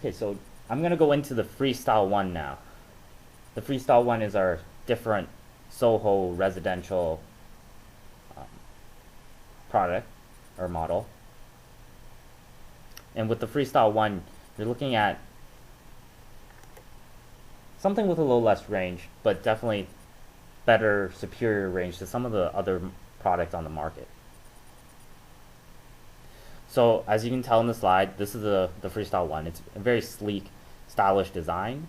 Okay, so I'm going to go into the Freestyle 1 now. The Freestyle 1 is our different Soho residential product or model. And with the Freestyle 1, you're looking at something with a little less range, but definitely better, superior range to some of the other products on the market. So as you can tell in the slide, this is the Freestyle 1. It's a very sleek, stylish design,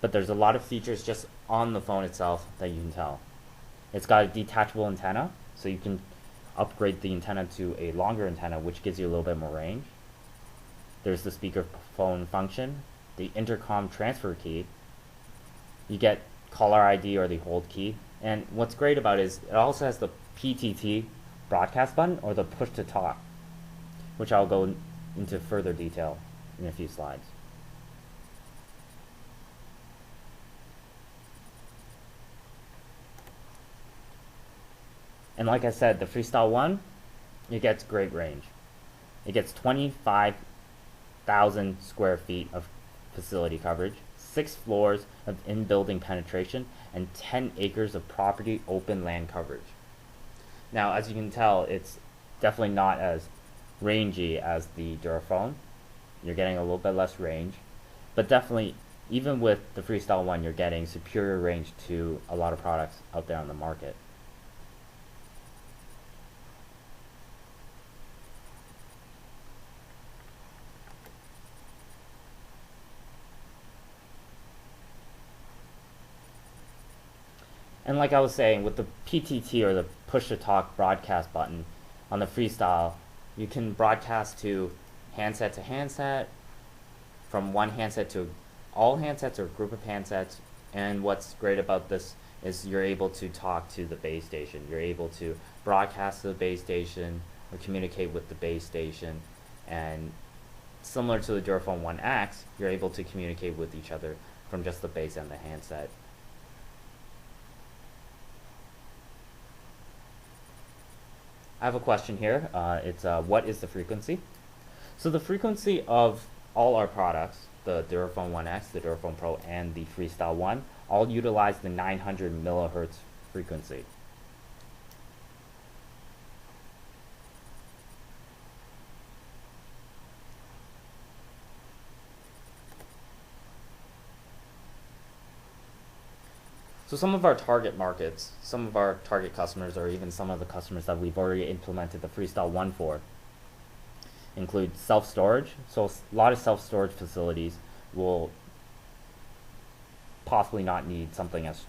but there's a lot of features just on the phone itself that you can tell. It's got a detachable antenna, so you can upgrade the antenna to a longer antenna, which gives you a little bit more range. There's the speakerphone function, the intercom transfer key. You get caller ID or the hold key. And what's great about it is it also has the PTT broadcast button or the push to talk, which I'll go into further detail in a few slides. And like I said, the Freestyle 1, it gets great range. It gets 25,000 square feet of facility coverage, 6 floors of in-building penetration, and 10 acres of property open land coverage. Now, as you can tell, it's definitely not as rangy as the Duraphone. You're getting a little bit less range, but definitely, even with the Freestyle 1, you're getting superior range to a lot of products out there on the market. And like I was saying, with the PTT or the push-to-talk broadcast button on the Freestyle, you can broadcast to handset, from one handset to all handsets or a group of handsets. And what's great about this is you're able to talk to the base station. You're able to broadcast to the base station or communicate with the base station. And similar to the Duraphone 1X, you're able to communicate with each other from just the base and the handset. I have a question here. It's what is the frequency? So the frequency of all our products, the Duraphone 1X, the Duraphone Pro, and the Freestyle 1, all utilize the 900 millihertz frequency. So some of our target markets, some of our target customers, or even some of the customers that we've already implemented the Freestyle 1 for, include self-storage. So a lot of self-storage facilities will possibly not need something as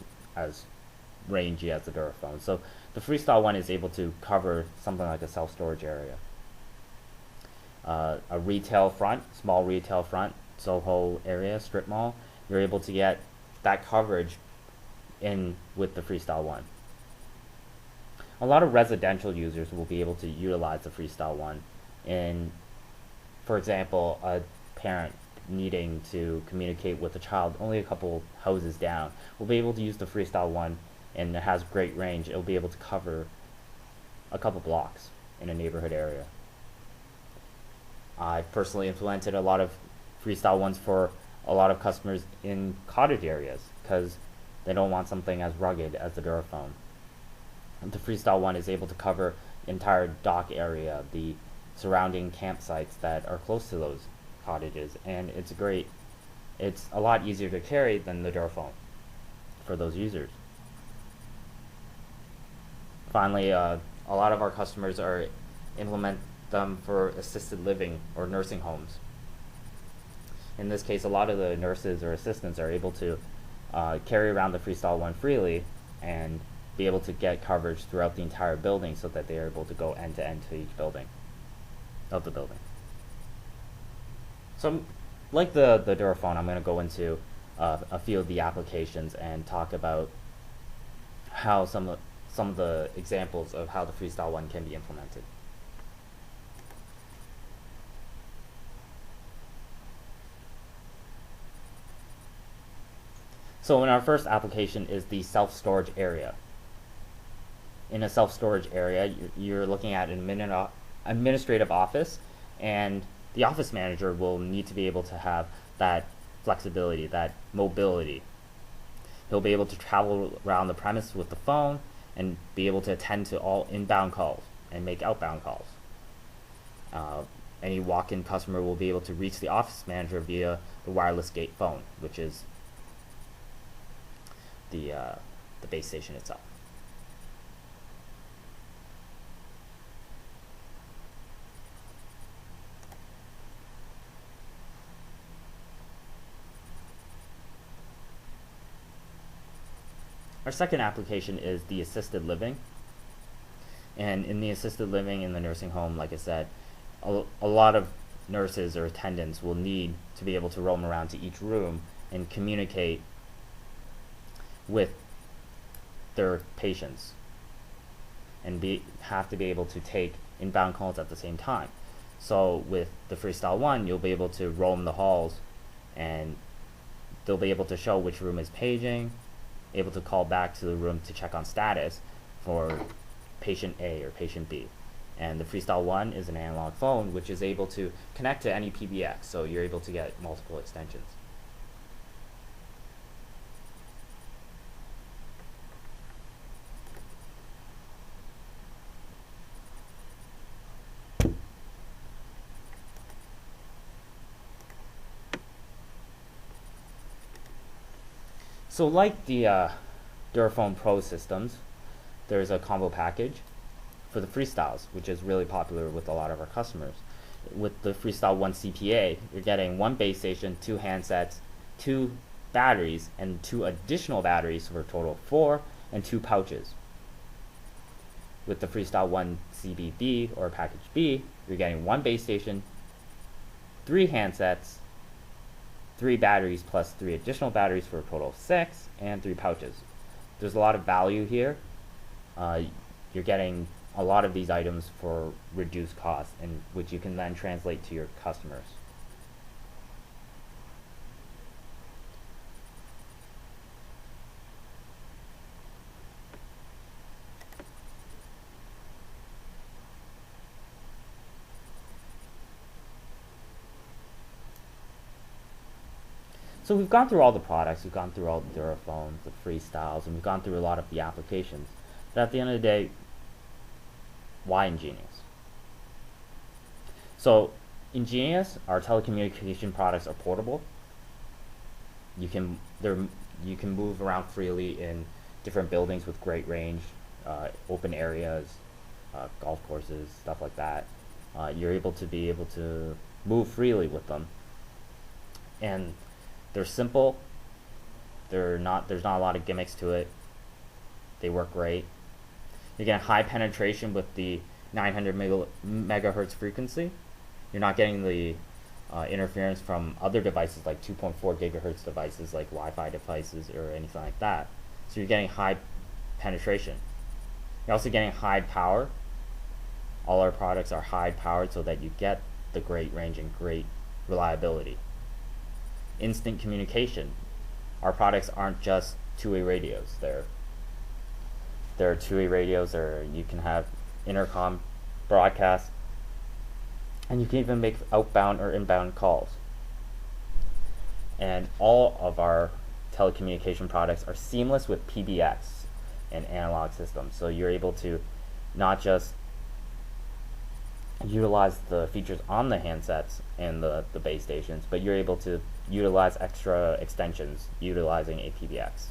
rangy as the Duraphone. So the Freestyle 1 is able to cover something like a self-storage area. A retail front, small retail front, Soho area, strip mall, you're able to get that coverage in with the Freestyle 1. A lot of residential users will be able to utilize the Freestyle 1 in, for example, a parent needing to communicate with a child only a couple houses down will be able to use the Freestyle 1, and it has great range. It'll be able to cover a couple blocks in a neighborhood area. I've personally implemented a lot of Freestyle 1s for a lot of customers in cottage areas because they don't want something as rugged as the Duraphone. The Freestyle 1 is able to cover the entire dock area, the surrounding campsites that are close to those cottages, and it's a lot easier to carry than the Duraphone for those users. Finally, a lot of our customers implement them for assisted living or nursing homes. In this case, a lot of the nurses or assistants are able to carry around the Freestyle 1 freely and be able to get coverage throughout the entire building so that they are able to go end to end to each building of the building. So like the Duraphone, I'm going to go into a few of the applications and talk about how some of the examples of how the Freestyle 1 can be implemented. So in our first application is the self-storage area. In a self-storage area, you're looking at an administrative office, and the office manager will need to be able to have that flexibility, that mobility. He'll be able to travel around the premise with the phone and be able to attend to all inbound calls and make outbound calls. Any walk-in customer will be able to reach the office manager via the wireless gate phone, which is the base station itself. Our second application is the assisted living. And in the assisted living in the nursing home, like I said, a lot of nurses or attendants will need to be able to roam around to each room and communicate with their patients and have to be able to take inbound calls at the same time. So with the Freestyle 1, you'll be able to roam the halls and they'll be able to show which room is paging, able to call back to the room to check on status for patient A or patient B. And the Freestyle 1 is an analog phone which is able to connect to any PBX, so you're able to get multiple extensions. So like the Duraphone Pro systems, there's a combo package for the Freestyles, which is really popular with a lot of our customers. With the Freestyle 1 CPA, you're getting one base station, 2 handsets, 2 batteries, and 2 additional batteries for a total of 4, and 2 pouches. With the Freestyle 1 CBB, or package B, you're getting one base station, 3 handsets, 3 batteries plus 3 additional batteries for a total of 6, and 3 pouches. There's a lot of value here. You're getting a lot of these items for reduced cost, and which you can then translate to your customers. So we've gone through all the products, we've gone through all the Duraphones, the Freestyles, and we've gone through a lot of the applications. But at the end of the day, why EnGenius? So EnGenius, our telecommunication products are portable. You can move around freely in different buildings with great range, open areas, golf courses, stuff like that. You're able to move freely with them, and they're simple. There's not a lot of gimmicks to it. They work great. You're getting high penetration with the 900 megahertz frequency. You're not getting the interference from other devices like 2.4 gigahertz devices like Wi-Fi devices or anything like that. So you're getting high penetration. You're also getting high power. All our products are high powered so that you get the great range and great reliability. Instant communication. Our products aren't just two-way radios. They're two-way radios, or you can have intercom broadcast, and you can even make outbound or inbound calls. And all of our telecommunication products are seamless with PBX and analog systems, so you're able to not just utilize the features on the handsets and the base stations, but you're able to utilize extra extensions utilizing a PBX.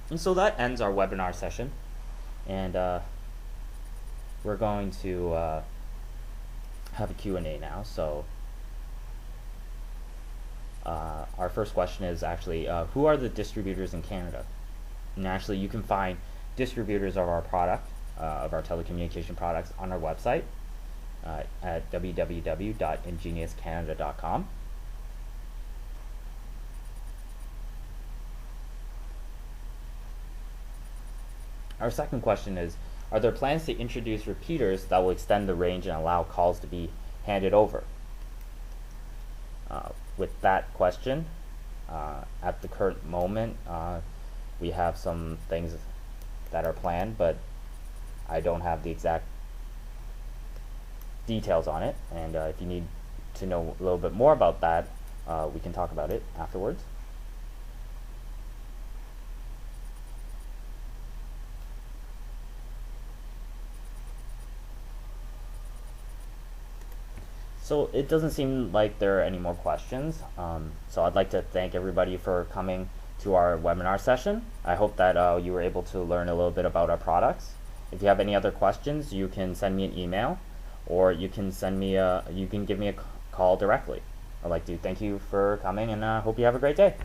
And so that ends our webinar session, and we're going to have a Q&A now. So our first question is actually, who are the distributors in Canada? And actually you can find distributors of our product, of our telecommunication products, on our website at www.engeniuscanada.com. Our second question is, are there plans to introduce repeaters that will extend the range and allow calls to be handed over? With that question, at the current moment, we have some things that are planned, but I don't have the exact details on it. And if you need to know a little bit more about that, we can talk about it afterwards. So it doesn't seem like there are any more questions. So I'd like to thank everybody for coming to our webinar session. I hope that you were able to learn a little bit about our products. If you have any other questions, you can send me an email, or you can give me a call directly. I'd like to thank you for coming, and hope you have a great day.